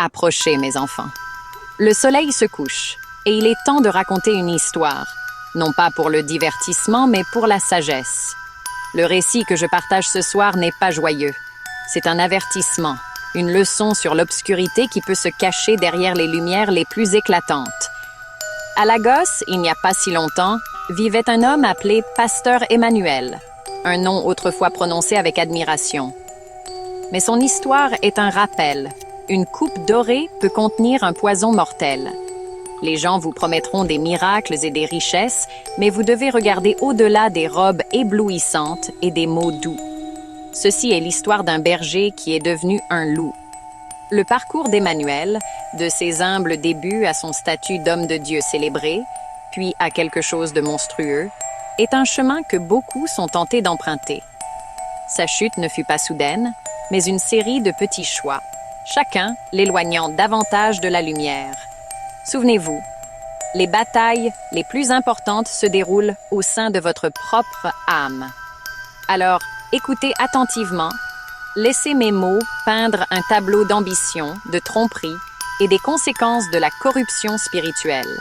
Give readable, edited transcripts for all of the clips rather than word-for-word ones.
Approchez, mes enfants. Le soleil se couche, et il est temps de raconter une histoire, non pas pour le divertissement, mais pour la sagesse. Le récit que je partage ce soir n'est pas joyeux. C'est un avertissement, une leçon sur l'obscurité qui peut se cacher derrière les lumières les plus éclatantes. À Lagos, il n'y a pas si longtemps, vivait un homme appelé Pasteur Emmanuel, un nom autrefois prononcé avec admiration. Mais son histoire est un rappel. Une coupe dorée peut contenir un poison mortel. Les gens vous promettront des miracles et des richesses, mais vous devez regarder au-delà des robes éblouissantes et des mots doux. Ceci est l'histoire d'un berger qui est devenu un loup. Le parcours d'Emmanuel, de ses humbles débuts à son statut d'homme de Dieu célébré, puis à quelque chose de monstrueux, est un chemin que beaucoup sont tentés d'emprunter. Sa chute ne fut pas soudaine, mais une série de petits choix, chacun l'éloignant davantage de la lumière. Souvenez-vous, les batailles les plus importantes se déroulent au sein de votre propre âme. Alors, écoutez attentivement, laissez mes mots peindre un tableau d'ambition, de tromperie et des conséquences de la corruption spirituelle.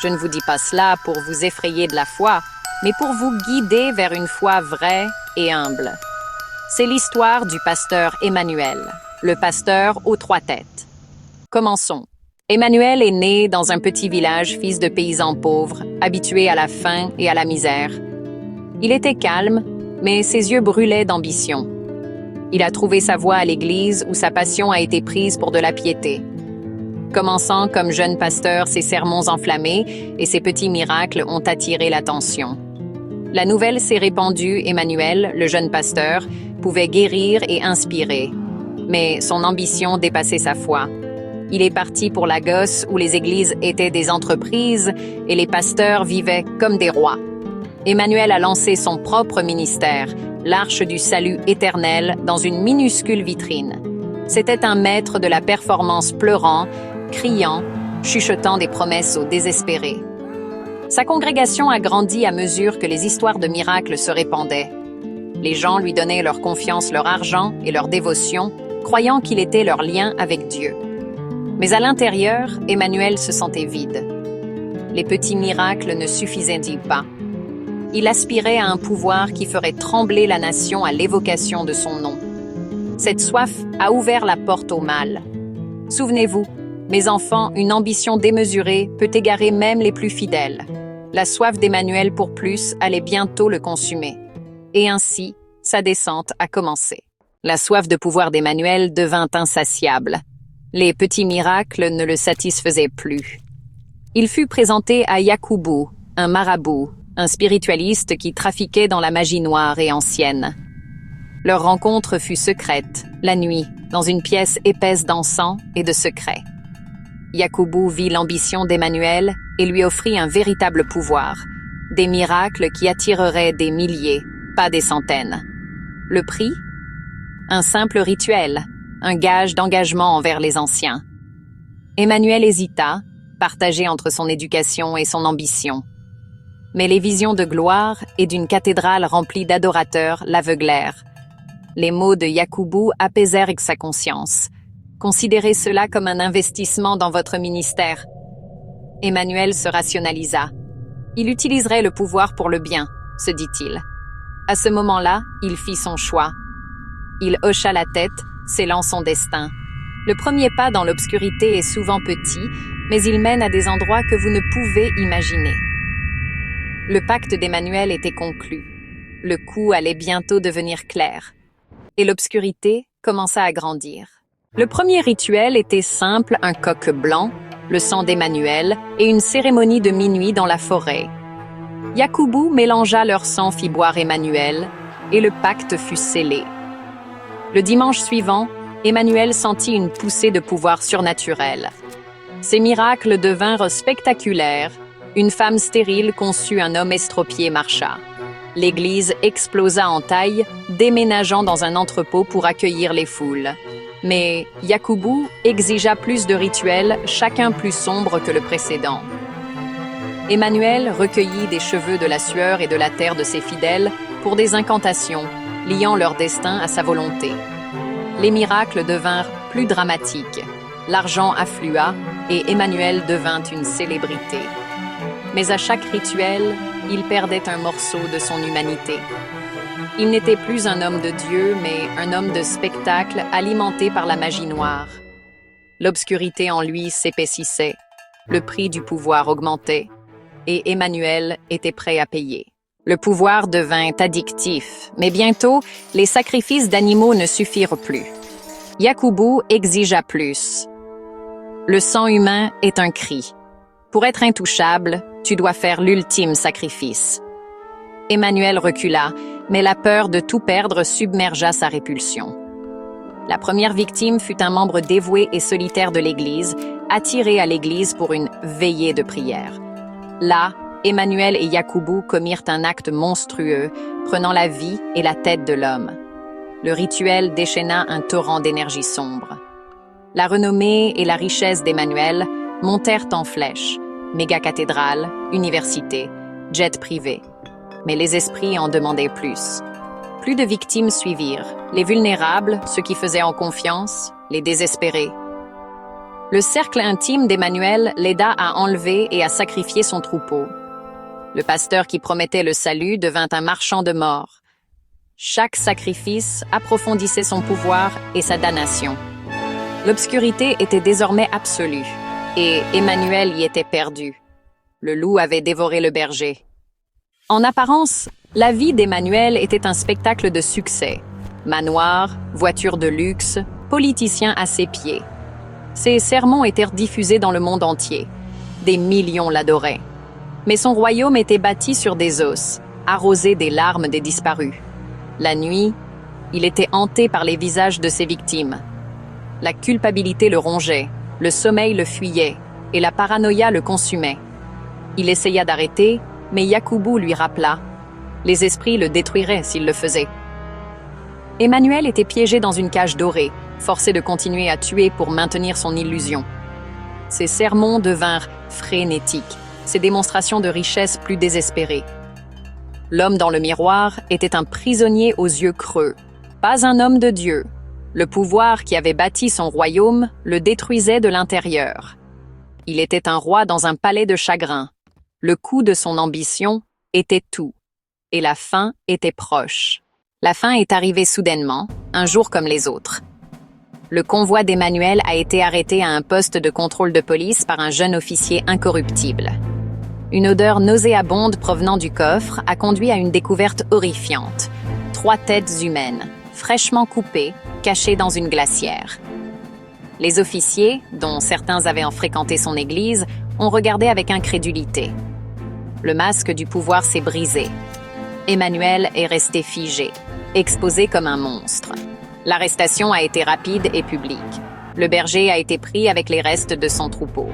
Je ne vous dis pas cela pour vous effrayer de la foi, mais pour vous guider vers une foi vraie et humble. C'est l'histoire du pasteur Emmanuel, le pasteur aux 3 têtes. Commençons. Emmanuel est né dans un petit village, fils de paysans pauvres, habitué à la faim et à la misère. Il était calme, mais ses yeux brûlaient d'ambition. Il a trouvé sa voie à l'église où sa passion a été prise pour de la piété. Commençant comme jeune pasteur, ses sermons enflammés et ses petits miracles ont attiré l'attention. La nouvelle s'est répandue, Emmanuel, le jeune pasteur, pouvait guérir et inspirer. Mais son ambition dépassait sa foi. Il est parti pour Lagos où les églises étaient des entreprises et les pasteurs vivaient comme des rois. Emmanuel a lancé son propre ministère, l'Arche du Salut éternel, dans une minuscule vitrine. C'était un maître de la performance pleurant, criant, chuchotant des promesses aux désespérés. Sa congrégation a grandi à mesure que les histoires de miracles se répandaient. Les gens lui donnaient leur confiance, leur argent et leur dévotion, croyant qu'il était leur lien avec Dieu. Mais à l'intérieur, Emmanuel se sentait vide. Les petits miracles ne suffisaient-ils pas? Il aspirait à un pouvoir qui ferait trembler la nation à l'évocation de son nom. Cette soif a ouvert la porte au mal. Souvenez-vous, mes enfants, une ambition démesurée peut égarer même les plus fidèles. La soif d'Emmanuel pour plus allait bientôt le consumer. Et ainsi, sa descente a commencé. La soif de pouvoir d'Emmanuel devint insatiable. Les petits miracles ne le satisfaisaient plus. Il fut présenté à Yakubu, un marabout, un spiritualiste qui trafiquait dans la magie noire et ancienne. Leur rencontre fut secrète, la nuit, dans une pièce épaisse d'encens et de secrets. Yakubu vit l'ambition d'Emmanuel et lui offrit un véritable pouvoir, des miracles qui attireraient des milliers, pas des centaines. Le prix? Un simple rituel, un gage d'engagement envers les anciens. Emmanuel hésita, partagé entre son éducation et son ambition. Mais les visions de gloire et d'une cathédrale remplie d'adorateurs l'aveuglèrent. Les mots de Yakubu apaisèrent sa conscience. Considérez cela comme un investissement dans votre ministère. Emmanuel se rationalisa. Il utiliserait le pouvoir pour le bien, se dit-il. À ce moment-là, il fit son choix. Il hocha la tête, scellant son destin. Le premier pas dans l'obscurité est souvent petit, mais il mène à des endroits que vous ne pouvez imaginer. Le pacte d'Emmanuel était conclu. Le coup allait bientôt devenir clair. Et l'obscurité commença à grandir. Le premier rituel était simple, un coq blanc, le sang d'Emmanuel et une cérémonie de minuit dans la forêt. Yakubu mélangea leur sang fit boire Emmanuel et le pacte fut scellé. Le dimanche suivant, Emmanuel sentit une poussée de pouvoir surnaturel. Ces miracles devinrent spectaculaires. Une femme stérile conçut un homme estropié marcha. L'église explosa en taille, déménageant dans un entrepôt pour accueillir les foules. Mais Yakubu exigea plus de rituels, chacun plus sombre que le précédent. Emmanuel recueillit des cheveux de la sueur et de la terre de ses fidèles pour des incantations, liant leur destin à sa volonté. Les miracles devinrent Plus dramatique, l'argent afflua et Emmanuel devint une célébrité. Mais à chaque rituel, il perdait un morceau de son humanité. Il n'était plus un homme de Dieu, mais un homme de spectacle alimenté par la magie noire. L'obscurité en lui s'épaississait, le prix du pouvoir augmentait, et Emmanuel était prêt à payer. Le pouvoir devint addictif, mais bientôt, les sacrifices d'animaux ne suffirent plus. Yakubu exigea plus. Le sang humain est un cri. Pour être intouchable, tu dois faire l'ultime sacrifice. Emmanuel recula, mais la peur de tout perdre submergea sa répulsion. La première victime fut un membre dévoué et solitaire de l'Église, attiré à l'Église pour une veillée de prière. Là, Emmanuel et Yakubu commirent un acte monstrueux, prenant la vie et la tête de l'homme. Le rituel déchaîna un torrent d'énergie sombre. La renommée et la richesse d'Emmanuel montèrent en flèche, méga-cathédrale, université, jet privé. Mais les esprits en demandaient plus. Plus de victimes suivirent, les vulnérables, ceux qui faisaient en confiance, les désespérés. Le cercle intime d'Emmanuel l'aida à enlever et à sacrifier son troupeau. Le pasteur qui promettait le salut devint un marchand de mort. Chaque sacrifice approfondissait son pouvoir et sa damnation. L'obscurité était désormais absolue, et Emmanuel y était perdu. Le loup avait dévoré le berger. En apparence, la vie d'Emmanuel était un spectacle de succès. Manoir, voiture de luxe, politicien à ses pieds. Ses sermons étaient diffusés dans le monde entier. Des millions l'adoraient. Mais son royaume était bâti sur des os, arrosé des larmes des disparus. La nuit, il était hanté par les visages de ses victimes. La culpabilité le rongeait, le sommeil le fuyait, et la paranoïa le consumait. Il essaya d'arrêter, mais Yakubu lui rappela. Les esprits le détruiraient s'il le faisait. Emmanuel était piégé dans une cage dorée, forcé de continuer à tuer pour maintenir son illusion. Ses sermons devinrent frénétiques, ses démonstrations de richesse plus désespérées. L'homme dans le miroir était un prisonnier aux yeux creux, pas un homme de Dieu. Le pouvoir qui avait bâti son royaume le détruisait de l'intérieur. Il était un roi dans un palais de chagrin. Le coût de son ambition était tout, et la fin était proche. La fin est arrivée soudainement, un jour comme les autres. Le convoi d'Emmanuel a été arrêté à un poste de contrôle de police par un jeune officier incorruptible. Une odeur nauséabonde provenant du coffre a conduit à une découverte horrifiante. 3 têtes humaines, fraîchement coupées, cachées dans une glacière. Les officiers, dont certains avaient fréquenté son église, ont regardé avec incrédulité. Le masque du pouvoir s'est brisé. Emmanuel est resté figé, exposé comme un monstre. L'arrestation a été rapide et publique. Le berger a été pris avec les restes de son troupeau.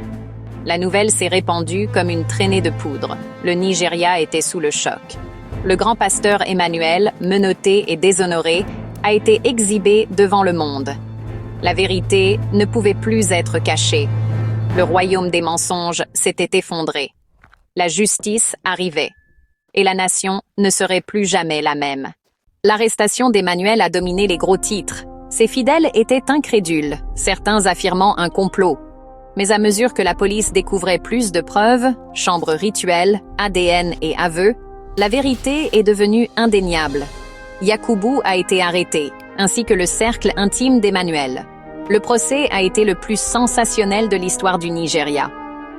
La nouvelle s'est répandue comme une traînée de poudre. Le Nigeria était sous le choc. Le grand pasteur Emmanuel, menotté et déshonoré, a été exhibé devant le monde. La vérité ne pouvait plus être cachée. Le royaume des mensonges s'était effondré. La justice arrivait. Et la nation ne serait plus jamais la même. L'arrestation d'Emmanuel a dominé les gros titres. Ses fidèles étaient incrédules, certains affirmant un complot. Mais à mesure que la police découvrait plus de preuves, chambres rituelles, ADN et aveux, la vérité est devenue indéniable. Yakubu a été arrêté, ainsi que le cercle intime d'Emmanuel. Le procès a été le plus sensationnel de l'histoire du Nigeria.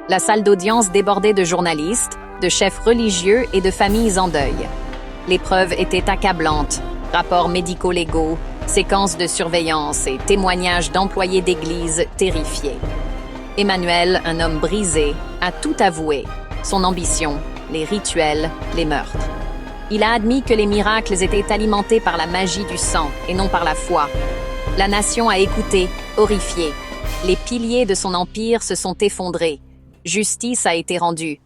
La salle d'audience débordait de journalistes, de chefs religieux et de familles en deuil. Les preuves étaient accablantes, rapports médico-légaux, séquences de surveillance et témoignages d'employés d'église terrifiés. Emmanuel, un homme brisé, a tout avoué, son ambition, les rituels, les meurtres. Il a admis que les miracles étaient alimentés par la magie du sang et non par la foi. La nation a écouté, horrifiée. Les piliers de son empire se sont effondrés. Justice a été rendue.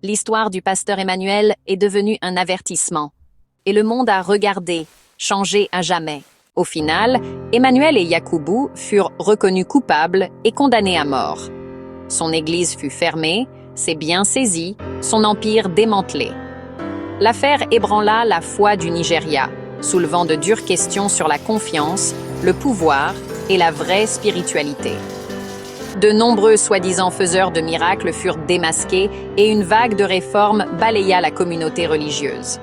L'histoire du pasteur Emmanuel est devenue un avertissement. Et le monde a regardé, changé à jamais. Au final, Emmanuel et Yakubu furent reconnus coupables et condamnés à mort. Son église fut fermée, ses biens saisis, son empire démantelé. L'affaire ébranla la foi du Nigeria, soulevant de dures questions sur la confiance, le pouvoir et la vraie spiritualité. De nombreux soi-disant faiseurs de miracles furent démasqués et une vague de réformes balaya la communauté religieuse.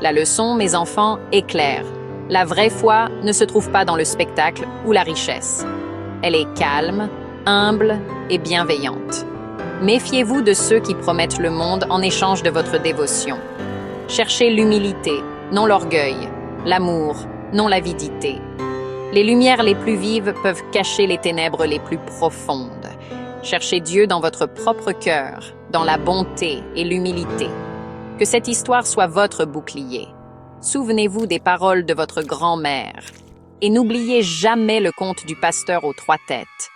La leçon, mes enfants, est claire. La vraie foi ne se trouve pas dans le spectacle ou la richesse. Elle est calme, humble et bienveillante. Méfiez-vous de ceux qui promettent le monde en échange de votre dévotion. Cherchez l'humilité, non l'orgueil, l'amour, non l'avidité. Les lumières les plus vives peuvent cacher les ténèbres les plus profondes. Cherchez Dieu dans votre propre cœur, dans la bonté et l'humilité. Que cette histoire soit votre bouclier. Souvenez-vous des paroles de votre grand-mère. Et n'oubliez jamais le conte du pasteur aux 3 têtes.